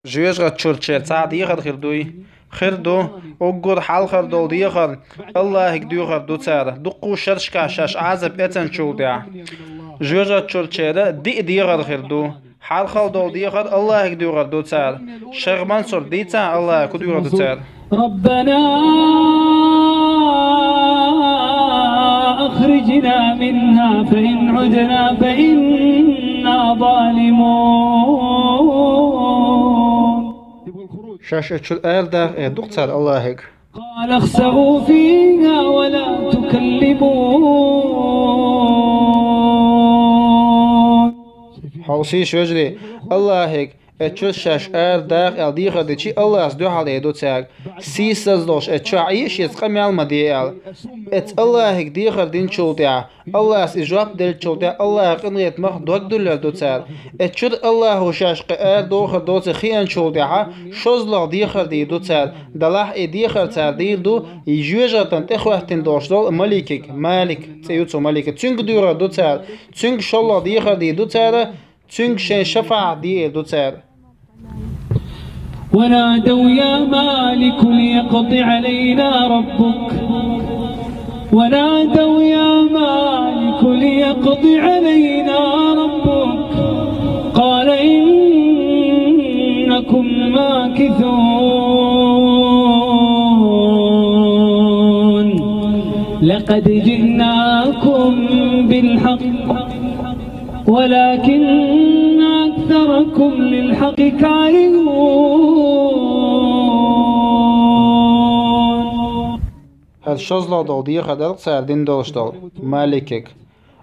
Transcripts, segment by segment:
جويش غد شرچه ساعد يخد خردوي خردو اوغور حال خردو ديخر الله هكدو خردو تسار دقو شرشكا شاش عازب اتن شولدع جويش غد شرچه ديخر خردو حال خردو ديخر الله هكدو خردو تسار شيخ منصور ديتا الله هكدو خردو تسار ربنا أخرجنا منها فإن عدنا فإنا ظالمون شاش اتشل داغ دقتار الله هيك قال اخسئوا فيها ولا تكلمون حوصي شوجري الله هيك اتشل شاش داغ ديخر ديشي الله اسدو حال يدو تاغ سيسز دوش اتشعيش يتقمي المديال ات الله هيك ديخر دين شولتع الله اس اجواب دل شولتع الله قنيت مخ دوك دول دو تاغ اتشل الله شاش دوخر دوت خيان شولتع شوزلغ ديخر دي دو تاغ دلاح ديخر تاغ دي دو يجوجتن تخوحتن دوش دول ملكك مالك تيوتو ملك تنگ دور دو تاغ تنگ شالله ديخر دي دو تاغ تنگ شين شفع دي دو تاغ ونادوا يا مالك ليقض علينا ربك ونادوا يا مالك ليقض علينا ربك قال إنكم ماكثون لقد جئناكم بالحق ولكن أكثركم للحق كارهون هل شزلا دول دي خدلق ساردين دولشتال مالكك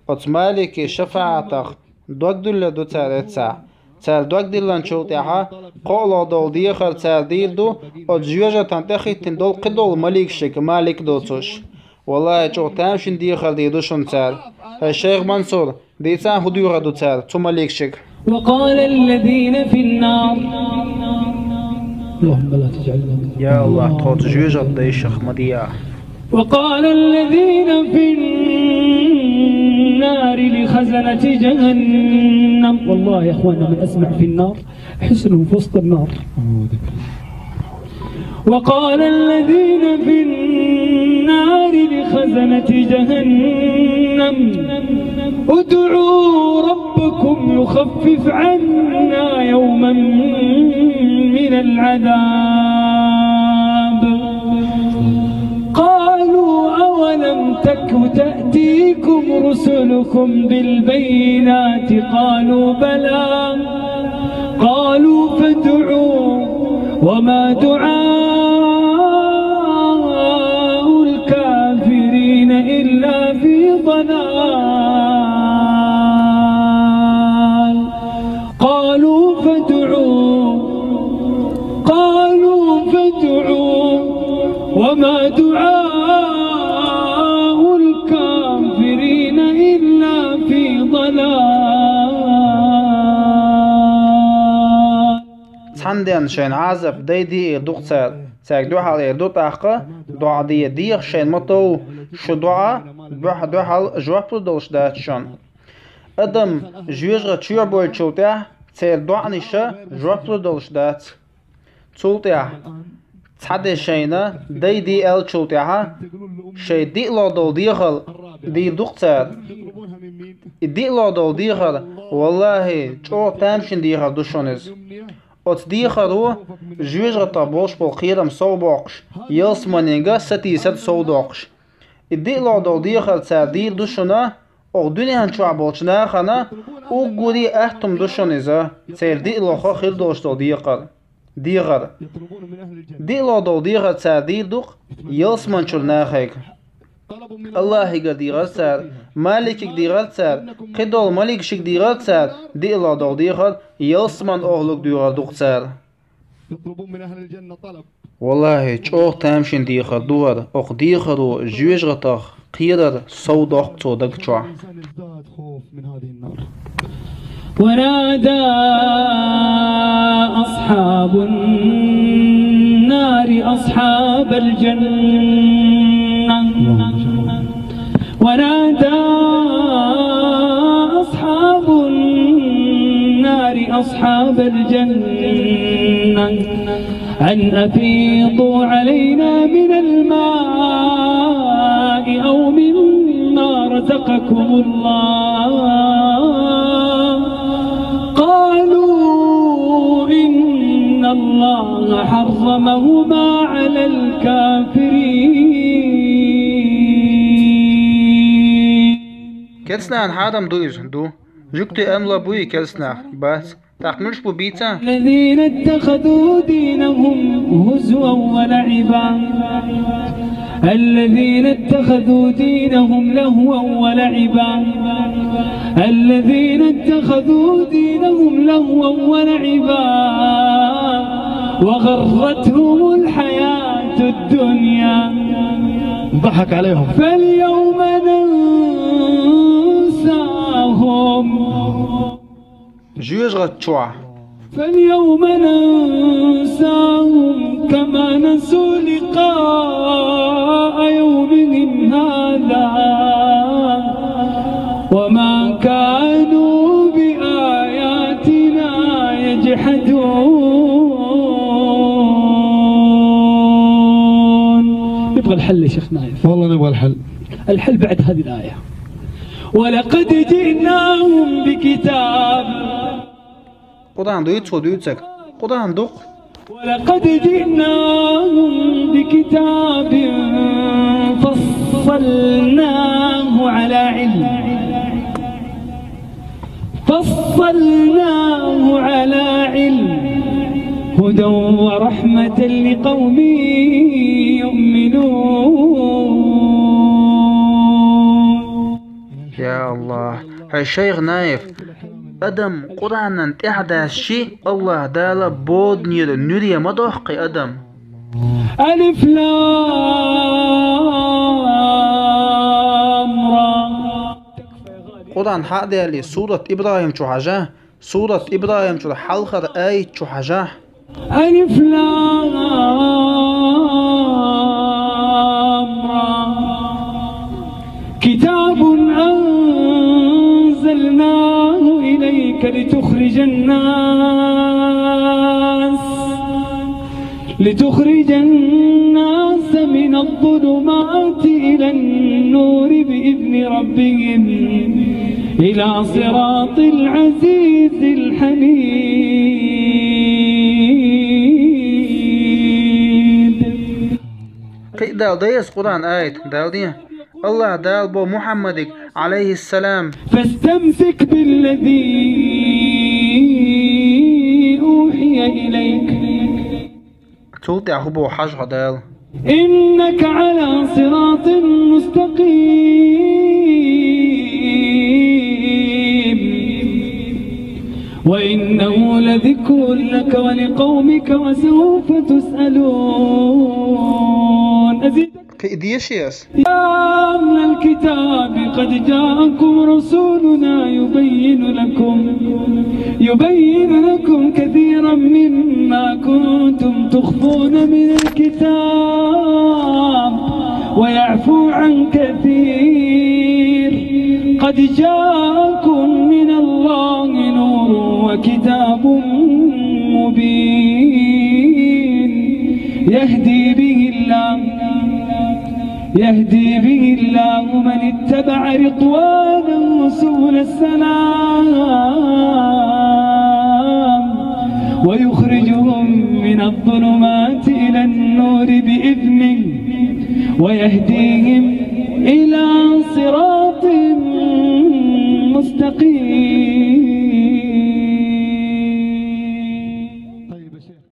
ات مالك شفاعتك دوك دول دو تارت سا تار دوك دلان شوتيها قولا دول دي خر تاردير دو ات جيوجا تنتخي تندول قدول مالك شك مالك دوتوش والله جو تامشن دي خر دي دوشن تار الشيخ منصور دي تان هدوغا دو تار تو مالك شك وقال الذين في النار اللهم لا تجعلنا من يا الله توت جوجا دي شيخ مديا وقال الذين في النار لخزنة جهنم والله يا اخوانا من اسمع في النار حسنهم في وسط النار وقال الذين في النار لخزنة جهنم ادعوا ربكم يخفف عنا يوما من العذاب قالوا أولم تك تأتيكم رسلكم بالبينات قالوا بلى قالوا فادعوا وما دعاء الكافرين إلا في ضلال قالوا فادعوا وما دعاء الكافرين إلا في ضلال تحندن شين عازب دي دوغتار تاك دو حال دو تاقة دو دي شين مطو شو دعا دو حال جواب دولش داتشون ادم جوجغ تشور بول تشوتيا تير دعنيشا جواب دولش دات تشوتيا تحدي شينا دي ال تشوتيا شي دي لو دو ديخل دي دوغتار دي لو دو ديخل والله تشو تامشن ديخل دوشونز ات ديخرو جوجغ طابوش بالقيرم صوبوقش يلسمانينغا ستي ست صودوقش دي لو دو ديخل تادير دوشونا اغدوني هنشو عبوشنا خانا اوغوري احتم دوشونيزا تير دي لو خو خير دوشتو ديخر دي لو دو ديخل تادير دوق يلسمان شلناخيك الله هيك ديغال سار مالك ديغال سار قدول مالك شك ديغال سار دي الله دو ديغال يلسمان أهلك ديغال دوغ سار والله چوغ تامشن ديغال دوار اخ ديغالو جوج غطاق قيرر صودوق صودق چوع ونادى أصحاب النار أصحاب الجنة ونادى أصحاب النار أصحاب الجنة أن أفيضوا علينا من الماء أو مما رزقكم الله. قالوا إن الله حرمهما على الكافرين. كلسنا حادم دو جكتي أملا بوي كلسنا بس تحملش ببيتا. الذين اتخذوا دينهم هزوا ولعبا، الذين اتخذوا دينهم لهوا ولعبا، الذين اتخذوا دينهم لهوا ولعبا وغرتهم الحياة الدنيا. ضحك عليهم. فاليوم ننساهم. جوج غتشوع. فاليوم ننساهم كما نسوا لقاء يومهم هذا وما كانوا بآياتنا يجحدون. نبغى الحل يا شيخ نايف. والله نبغى الحل. الحل بعد هذه الآية. ولقد جئناهم بكتاب. قدان دويتسك قدان دوق. ولقد جئناهم بكتاب فصلناه على علم، فصلناه على علم هدى ورحمة لقوم يؤمنون. يا الله هاي شيخ نايف أدم قرآن تحدث شيء الله دالا بود نوريا مدوحقي أدم. ألف لام را. قرآن حق لي سورة إبراهيم شو حاجة، سورة إبراهيم شو حلقة آية شو حاجة. ألف لام را. كتاب أنزلناه إليك لتخرج الناس من الظلمات إلى النور بإذن ربهم إلى صراط العزيز الحميد. دال ديس قرآن آية دال دي الله دال بو محمد عليه السلام. فاستمسك بالذي أوحي إليك. تولت يا بو حاجة دال. إنك على صراط مستقيم وإنه لذكر لك ولقومك وسوف تسألون. أزيدك ديشيس. يا أهل الكتاب قد جاءكم رسولنا يبين لكم كثيرا مما كنتم تخفون من الكتاب ويعفو عن كثير. قد جاءكم من الله نور وكتاب مبين يهدي به الله من اتبع رضوانه سبل السلام ويخرجهم من الظلمات إلى النور بإذنه ويهديهم